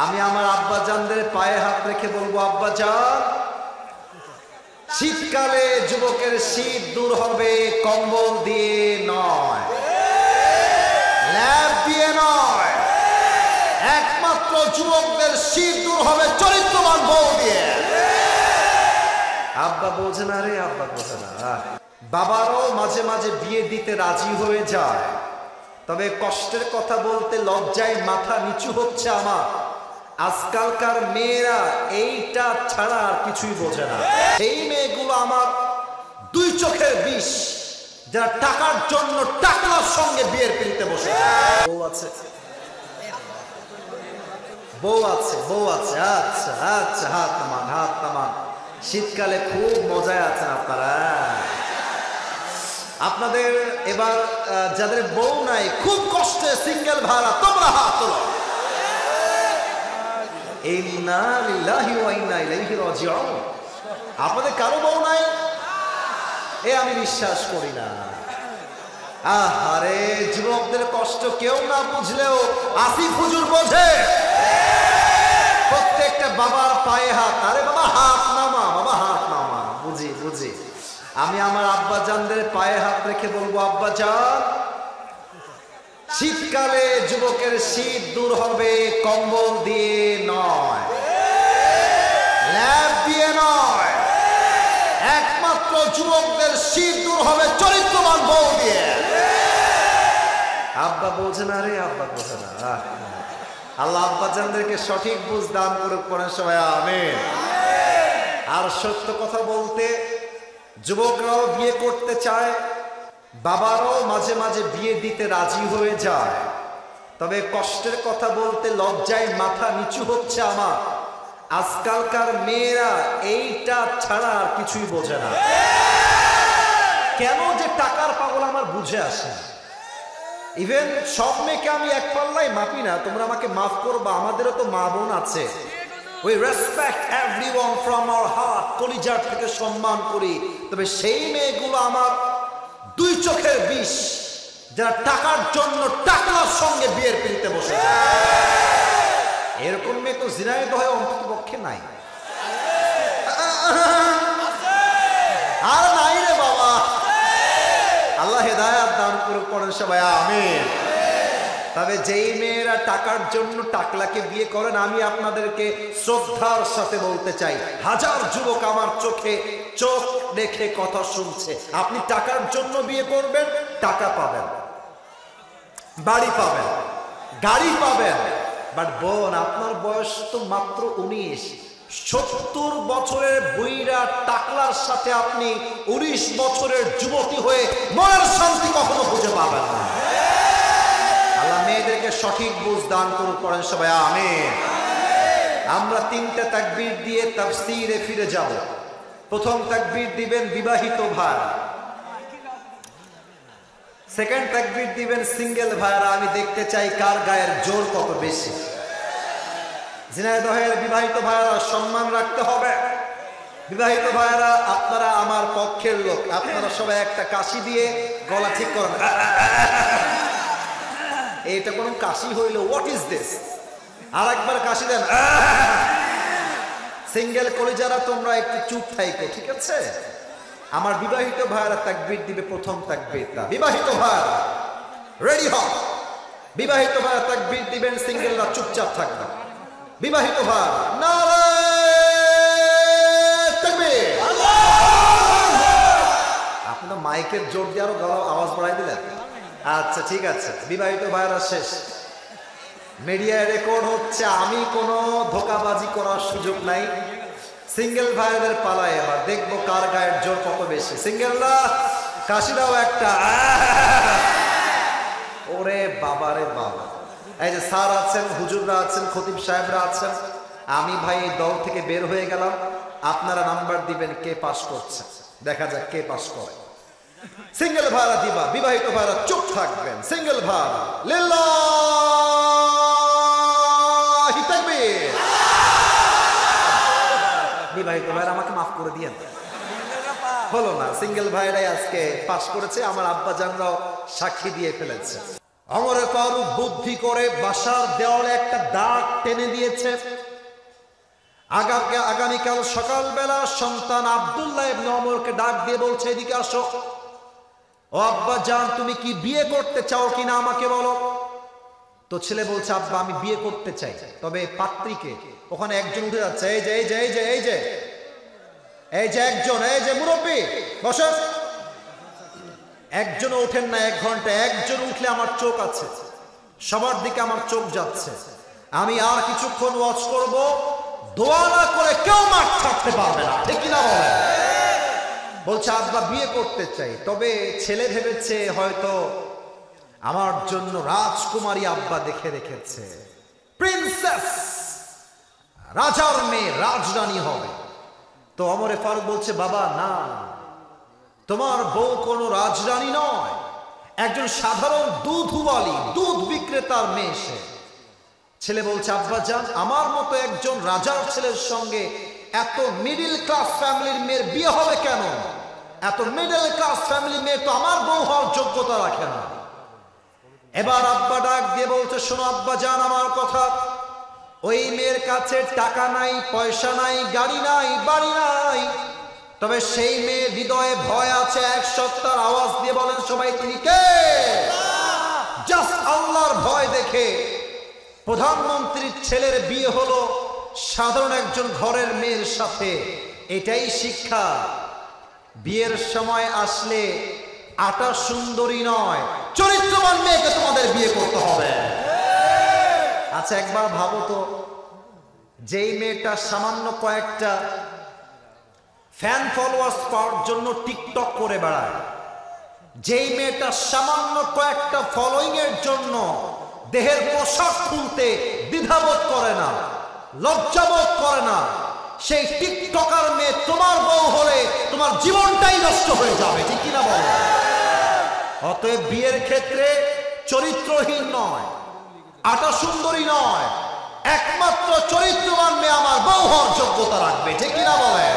আমি আমার আব্বা জানদের পায়ে হাত রেখে বলবো, আব্বা জান, শীতকালে যুবকের শীত দূর হবে কম্বল দিয়ে নয়, ল্যাব দিয়ে নয়, একমাত্র যুবকদের শীত দূর হবে চরিত্রবান বউ দিয়ে। আব্বা বোঝে না রে, আব্বা বোঝে না। বাবারও মাঝে মাঝে বিয়ে দিতে রাজি হয়ে যায়, তবে কষ্টের কথা বলতে লজ্জায় মাথা নিচু হচ্ছে আমার। আজকালকার মেয়েরা এইটা ছাড়া আর কিছুই বোঝে না। এই মেয়েগুলো আমার দুই চোখের বিষ, যারা টাকার জন্য টাকার সঙ্গে বিয়ের পিড়িতে বসে। বউ আছে, বউ আছে, বউ আছে, আচ্ছা আচ্ছা, হাত নামান, হাত নামান। শীতকালে খুব মজায় আছেন আপনারা। আপনাদের এবার যাদের বউ নাই, খুব কষ্টে সিঙ্গেল ভাড়া, তোমরা হাত তোলো। ইন্না লিল্লাহি ওয়া ইন্না ইলাইহি রাজিউন। আপনাদের কারো বউ নাই? আমি বিশ্বাস করি না। আহারে, যুবকদের কষ্ট কেউ না বুঝলেও আসিফ হুজুর বোঝে। প্রত্যেকটা বাবার পায়ে হাত। আরে বাবা হাত নামা, বাবা হাত নামা। বুঝি বুঝি। আমি আমার আব্বা জানদের পায়ে হাত রেখে বলবো, আব্বা জান, শীতকালে যুবকের শীত দূর হবে কম্বল দিয়ে নয়, ল্যাব দিয়ে নয়, একমাত্র যুবকদের শীত দূর হবে চরিত্রবান বউ দিয়ে। আব্বা বোঝে না রে, আব্বা বোঝে না। আল্লাহ আব্বা জানদেরকে সঠিক বুঝ দান করুক, পড়েন সবাই আমিন। আর সত্য কথা বলতে, যুবকরাও বিয়ে করতে চায়, বাবারও মাঝে মাঝে বিয়ে দিতে রাজি হয়ে যায়, তবে কষ্টের কথা বলতে লজ্জায় মাথা নিচু হচ্ছে আমার। আজকালকার মেয়েরা এইটা ছাড়া আর কিছুই বোঝে না। কেন যে টাকার পাগল আমার বুঝে আসে। ইভেন সব মেয়েকে আমি এক পাল্লায় মাপি না, তোমরা আমাকে মাফ করবা, আমাদেরও তো মা বোন আছে। We respect everyone from our heart, কলিজার থেকে সম্মান করি, তবে সেই মেয়েগুলো আমার দুই চোখের বিষ, যারা টাকার জন্য টাকার সঙ্গে বিয়ের পিড়িতে বসে। এরকম মেয়ে তো জিনায়েত হয়ে অন্তত পক্ষে নাই। আর নাই রে বাবা। আল্লাহ হেদায়েত দান করুক, পড়েন সবাই আমিন। তবে যেই মেয়েরা টাকার জন্য টাকলাকে বিয়ে করেন, আমি আপনাদেরকে শ্রদ্ধার সাথে বলতে চাই, হাজার যুবক আমার চোখে চোখ রেখে কথা শুনছে। আপনি টাকার জন্য বিয়ে করবেন, টাকা পাবেন, বাড়ি পাবেন, গাড়ি পাবেন, বাট বোন, আপনার বয়স তো মাত্র 19। 70 বছরের বুইরা টাকলার সাথে আপনি 19 বছরের যুবতী হয়ে মনের শান্তি কখনো খুঁজে পাবেন না। আল্লাহ মেয়েদেরকে সঠিক বুঝ দান করুক, পড়েন সবাই আমিন। আমরা 3টা তাকবীর দিয়ে তাফসীরে ফিরে যাব। প্রথম তাকবীর দিবেন বিবাহিত ভাই, সেকেন্ড তাকবীর দিবেন সিঙ্গেল ভাইরা। আমি দেখতে চাই কার গায়ের জোর কত বেশি। ঝিনাইদহের বিবাহিত ভাইরা সম্মান রাখতে হবে। বিবাহিত ভাইরা, আপনারা আমার পক্ষের লোক, আপনারা সবাই একটা কাশি দিয়ে গলা ঠিক করেন। এটা কোন কাশি হইলো? What is this? আর একবার কাশি দেন। সিঙ্গেল কলিজারা তোমরা একটু চুপ থাইকো, ঠিক আছে? আমার বিবাহিত ভাইরা তাকবীর দিবে, প্রথম তাকবীরটা। বিবাহিত ভাইরা রেডি হও। বিবাহিত ভাইরা তাকবীর দিবেন, সিঙ্গেলরা চুপচাপ থাকবে। বিবাহিত ভাই, নারে তাকবীর। আপনি তো মাইকের জোর দিয়ে আরো গলা আওয়াজ বাড়াই দিলেন। আচ্ছা ঠিক আছে, বিবাহিত ভাইরা শেষ। মিডিয়ায় রেকর্ড হচ্ছে, আমি কোনো ধোকাবাজি করার সুযোগ নাই। সিঙ্গেল ভাইদের পালায়, এবার দেখবো কার গায়ের জোর কত বেশি। সিঙ্গেলরা কাশি দাও একটা। ওরে বাবা রে বাবা। এই যে স্যার আছেন, হুজুররা আছেন, খতিব সাহেবরা আছেন, আমি ভাই এই দল থেকে বের হয়ে গেলাম। আপনারা নাম্বার দিবেন কে পাস করছে, দেখা যাক কে পাস করে। সিঙ্গেল ভাড়া দিবা, বিবাহিত ভাড়া চুপ থাকবেন। সিঙ্গেল ভাড়া লিল্লাহি তাকবীর। বিবাহিত ভাইরা আমাকে মাফ করে দিয়েন। হলো না, সিঙ্গেল ভাইরাই আজকে পাস করেছে, আমার আব্বা জানরাও সাক্ষী দিয়ে ফেলেছে। ওমর ফারুক বুদ্ধি করে বাসার দেওয়ালে একটা দাগ টেনে দিয়েছে। আগামীকাল সকালবেলা সন্তান আব্দুল্লাহ ইবনে ওমরকে ডাক দিয়ে বলছে, এদিকে আসো। ও আব্বা জান, তুমি কি বিয়ে করতে চাও কিনা আমাকে বলো। তো ছেলে বলছে, আব্বা আমি বিয়ে করতে চাই, তবে পাত্রীকে। ওখানে একজন উঠে যাচ্ছে, এই যে এই যে এই যে এই যে এই যে একজন, এই যে মুরব্বী বসে। একজনও ওঠেন না 1 ঘন্টা। একজন উঠলে আমার চোখ আছে, সবার দিকে আমার চোখ যাচ্ছে। আমি আর কিছুক্ষণ ওয়াচ করব, দোয়া না করে কেউ মাঠ ছাড়তে পারবে না, ঠিক কিনা বলে। বলছে আব্বা বিয়ে করতে চাই, তবে ছেলে ভেবেছে হয়তো আমার জন্য রাজকুমারী আব্বা দেখে রেখেছে, প্রিন্সেস, রাজার মেয়ে, রাজরানী হবে। তো ওমর ফারুক বলছে, বাবা না, তোমার বউ কোনো রাজরানী নয়, একজন সাধারণ দুধওয়ালি, দুধ বিক্রেতার মেয়ে সে। ছেলে বলছে, আব্বা জান, আমার মতো একজন রাজার ছেলের সঙ্গে এত মিডল ক্লাস ফ্যামিলির মেয়ের বিয়ে হবে কেন? এত মিডল ক্লাস ফ্যামিলির মেয়ে তো আমার বউ হওয়ার যোগ্যতা রাখে না। এবার আব্বা ডাক দিয়ে বলছে, শোনো আব্বা জান আমার কথা, ওই মেয়ের কাছে টাকা নাই, পয়সা নাই, গাড়ি নাই, বাড়ি নাই, তবে সেই মেয়ের হৃদয়ে ভয় আছে। 1 সপ্তাহ আওয়াজ দিয়ে বলেন সবাই, তিনি কে? জাস্ট আল্লাহর ভয় দেখে প্রধানমন্ত্রীর ছেলের বিয়ে হলো সাধারণ একজন ঘরের মেয়ের সাথে। এটাই শিক্ষা। বিয়ের সময় আসলে আটা সুন্দরী নয়, চরিত্রবান মেয়েকে তোমাদের বিয়ে করতে হবে। আচ্ছা একবার ভাবো তো, যেই মেয়েটা সামান্য কয়েকটা ফ্যান ফলোয়ার্স পাওয়ার জন্য টিকটক করে বেড়ায়, যেই মেয়েটা সামান্য কয়েকটা ফলোইং এর জন্য দেহের পোশাক খুলতে দ্বিধাবোধ করে না, লজ্জাবোধ করে না, সেই টিকটকার মেয়ে তোমার বউ হলে তোমার জীবনটাই নষ্ট হয়ে যাবে, ঠিক কিনা বলো। অতএব বিয়ের ক্ষেত্রে চরিত্রহীন নয়, আটা সুন্দরী নয়, একমাত্র চরিত্রবান মেয়ে আমার বউ হওয়ার যোগ্যতা রাখবে, ঠিক কিনা বলে।